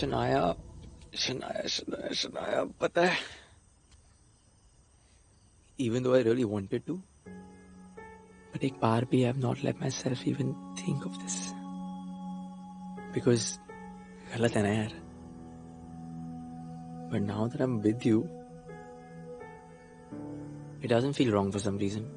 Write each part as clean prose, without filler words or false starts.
शनाया शनाया शनाया शनाया पता है, even though I really wanted to, but एक बार भी I have not let myself even think of this because गलत है ना यार. But now that I'm with you, it doesn't feel wrong for some reason.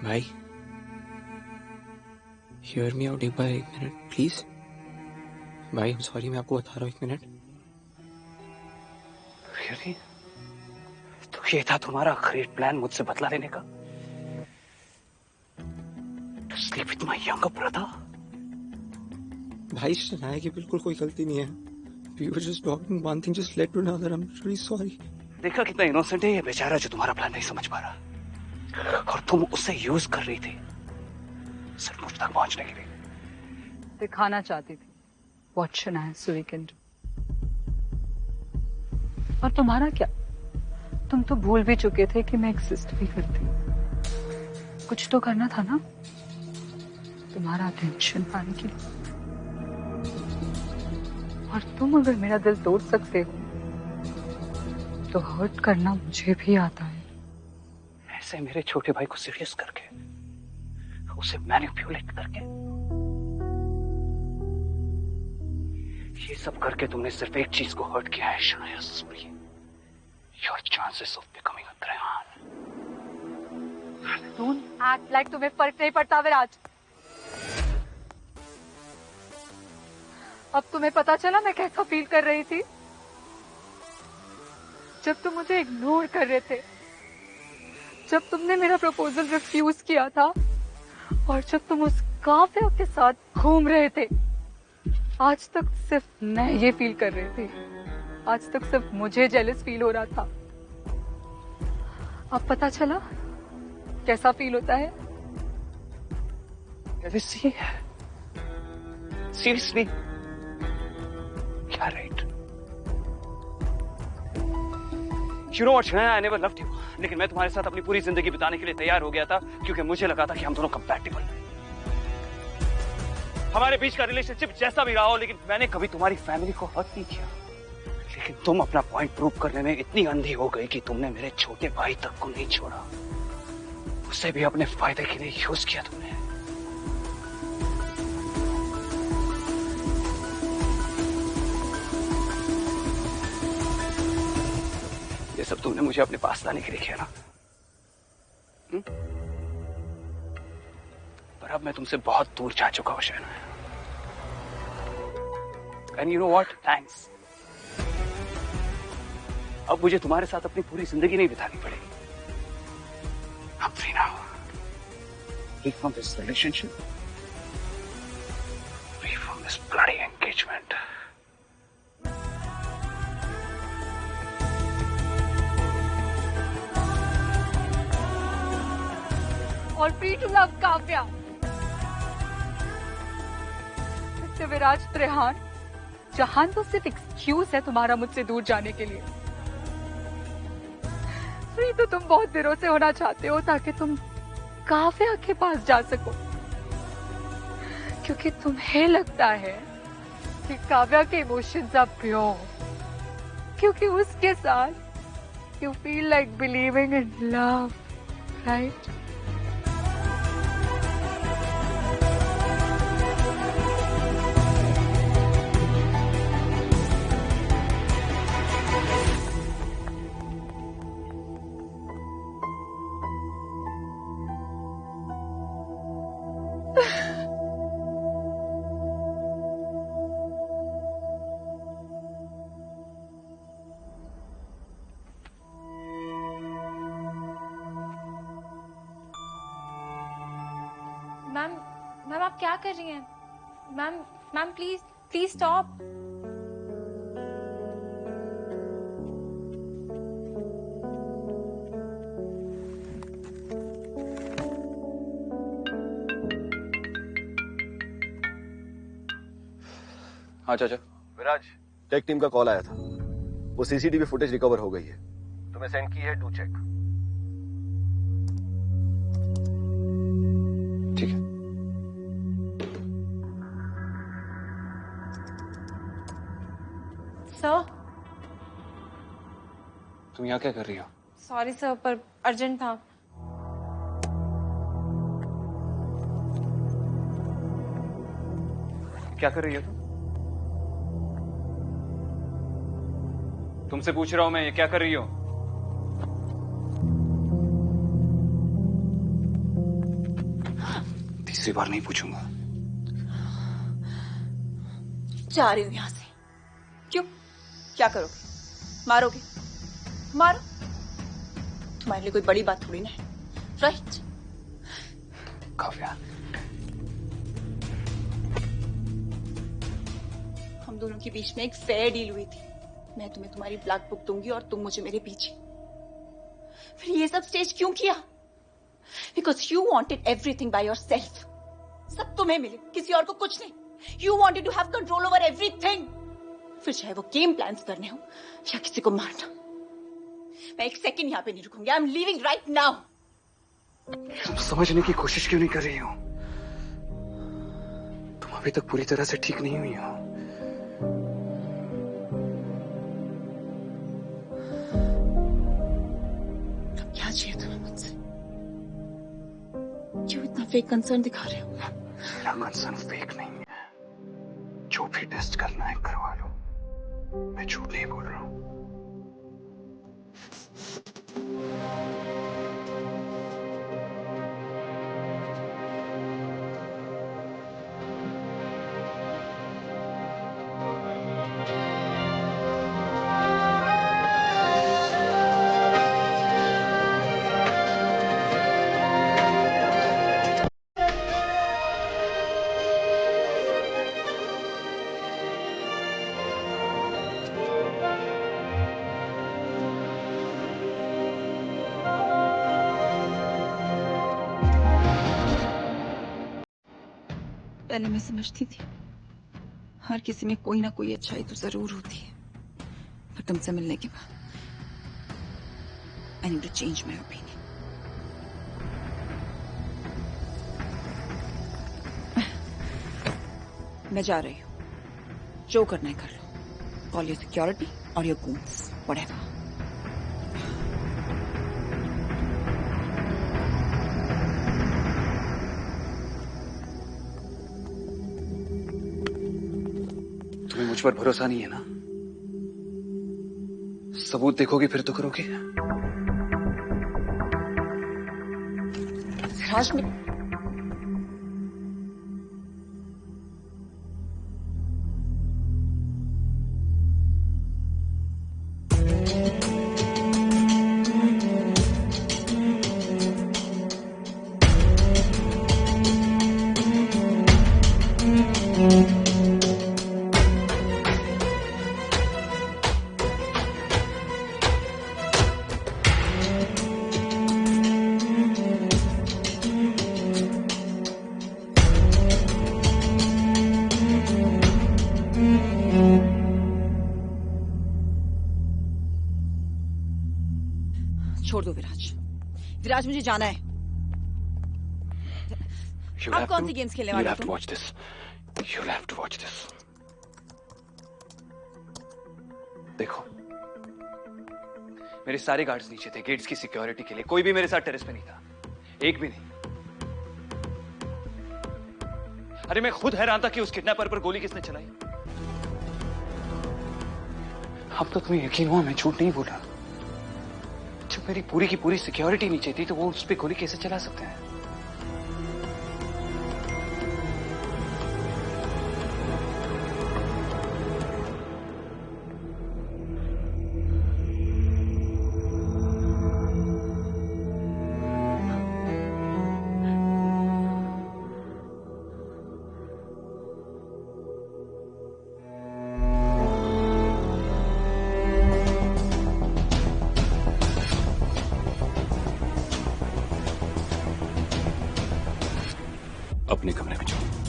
भाई, hear me out एक बार, एक minute please. भाई I'm sorry, मैं आपको बता रहा हूँ, एक मिनट. Really? तो ये था तुम्हारा आखिरी प्लान मुझसे बदला लेने का? To sleep with my younger brother? भाई शनाया की बिल्कुल कोई गलती नहीं है. We were just talking, one thing just led to another. I'm really sorry. देखा कितना इनोसेंट है ये बेचारा जो तुम्हारा प्लान नहीं समझ पा रहा. और तुम उसे यूज कर रही थी सिर्फ मुझ तक पहुंचने के लिए. दिखाना चाहती थी what शनाया सुई can do. और तुम्हारा क्या? तुम तो भूल भी चुके थे कि मैं एग्जिस्ट भी करती हूँ. कुछ तो करना था ना तुम्हारा अटेंशन पाने के लिए. और तुम अगर मेरा दिल तोड़ सकते हो तो हर्ट करना मुझे भी आता है. ऐसे मेरे छोटे भाई को सीरियस करके, उसे मैनिपुलेट करके, ये सब करके तुमने सिर्फ एक चीज को हर्ट किया है Shanaya Suri. Your chances of becoming a Rehan. Don't act like तुम्हें फर्क नहीं पड़ता विराज. अब तुम्हें पता चला मैं कैसा फील कर रही थी जब तुम मुझे इग्नोर कर रहे थे, जब तुमने मेरा प्रपोजल रिफ्यूज किया था और जब तुम उस काव्या के साथ घूम रहे थे. आज तक सिर्फ मैं ये फील कर रही थी. आज तक सिर्फ मुझे जेलस फील हो रहा था. अब पता चला कैसा फील होता है. सीरियसली क्या right? You know what, Shanaya, I never loved you. लेकिन मैं तुम्हारे साथ अपनी पूरी जिंदगी बिताने के लिए तैयार हो गया था क्योंकि मुझे लगा था कि हम दोनों कंपैटिबल हैं. हमारे बीच का रिलेशनशिप जैसा भी रहा हो, लेकिन मैंने कभी तुम्हारी फैमिली को हर्ट नहीं किया. लेकिन तुम अपना पॉइंट प्रूव करने में इतनी अंधी हो गई कि तुमने मेरे छोटे भाई तक को नहीं छोड़ा. उसे भी अपने फायदे के लिए यूज किया तुमने. ये सब तुमने मुझे अपने पास लाने के लिए किया ना. पर अब मैं तुमसे बहुत दूर जा चुका हूं Shanaya. And you know what? Thanks. अब मुझे तुम्हारे साथ अपनी पूरी जिंदगी नहीं बितानी पड़ेगी. I'm free now. Free from this relationship. Free from this bloody engagement. और फ्री टू लव काव्या. विराज त्रेहान, जहान तो सिर्फ एक्सक्यूज है तुम्हारा मुझसे दूर जाने के लिए. फ्री तो तुम बहुत दिनों से होना चाहते हो ताकि तुम काव्या के पास जा सको, क्योंकि तुम्हें लगता है कि काव्या के इमोशंस आर प्योर, क्योंकि उसके साथ you feel like believing in love, right? Ma'am, ma'am आप क्या कर रही हैं? Ma'am, ma'am please please stop. हाँ चाचा. विराज, टेक टीम का कॉल आया था। वो सीसीटीवी फुटेज रिकवर हो गई है, तुम्हें सेंड की है, डू चेक। ठीक है। सर, तुम यहाँ क्या कर रही हो? सॉरी सर, पर अर्जेंट था। क्या कर रही हो तुमसे पूछ रहा हूं मैं, ये क्या कर रही हो? तीसरी बार नहीं पूछूंगा। जा रही हूं यहां से। क्यों? क्या करोगे? मारोगे? मारो। तुम्हारे लिए कोई बड़ी बात थोड़ी ना है, राइट? काव्या, हम दोनों के बीच में एक फेयर डील हुई थी। मैं तुम्हें तुम्हारी ब्लैक बुक दूंगी और तुम मुझे मेरे पीछे। फिर ये सब स्टेज क्यों किया? Because you wanted everything by yourself. सब तुम्हें मिले, किसी और को कुछ नहीं। You wanted to have control over everything. फिर चाहे वो गेम प्लान्स करने हो या किसी को मारना। मैं एक सेकंड यहाँ पे नहीं रुकूंगी। I am leaving right now. तुम समझने की कोशिश क्यों नहीं कर रही हो? तुम अभी तक पूरी तरह से ठीक नहीं हुई हो। क्या चाहिए तुम्हें मुझसे? क्यों इतना फेक कंसर्न दिखा रहे हो? मेरा कंसर्न फेक नहीं है। जो भी टेस्ट करना है करवा लो, मैं झूठ नहीं बोल रहा हूं। पहले मैं समझती थी हर किसी में कोई ना कोई अच्छाई तो जरूर होती है, पर तुमसे मिलने के बाद I need to change my opinion. मैं जा रही हूँ, जो करना है कर लो। कॉल योर सिक्योरिटी और योर गूंस, व्हाटएवर। तुम्हें मुझ पर भरोसा नहीं है ना? सबूत देखोगी फिर तो करोगे। राज में छोड़ दो विराज। विराज, मुझे जाना है। आप कौन सी गेम्स खेलने वाले हो? Watch this. You'll have to watch this. देखो, मेरे सारे गार्ड्स नीचे थे गेट्स की सिक्योरिटी के लिए। कोई भी मेरे साथ टेरेस पे नहीं था, एक भी नहीं। अरे मैं खुद हैरान था कि उस किडनैपर पर गोली किसने चलाई। अब तो तुम्हें यकीन हुआ मैं झूठ नहीं बोला। जब मेरी पूरी की पूरी सिक्योरिटी नीचे थी तो वो उस पर गोली कैसे चला सकते हैं? अपने कमरे में जाओ।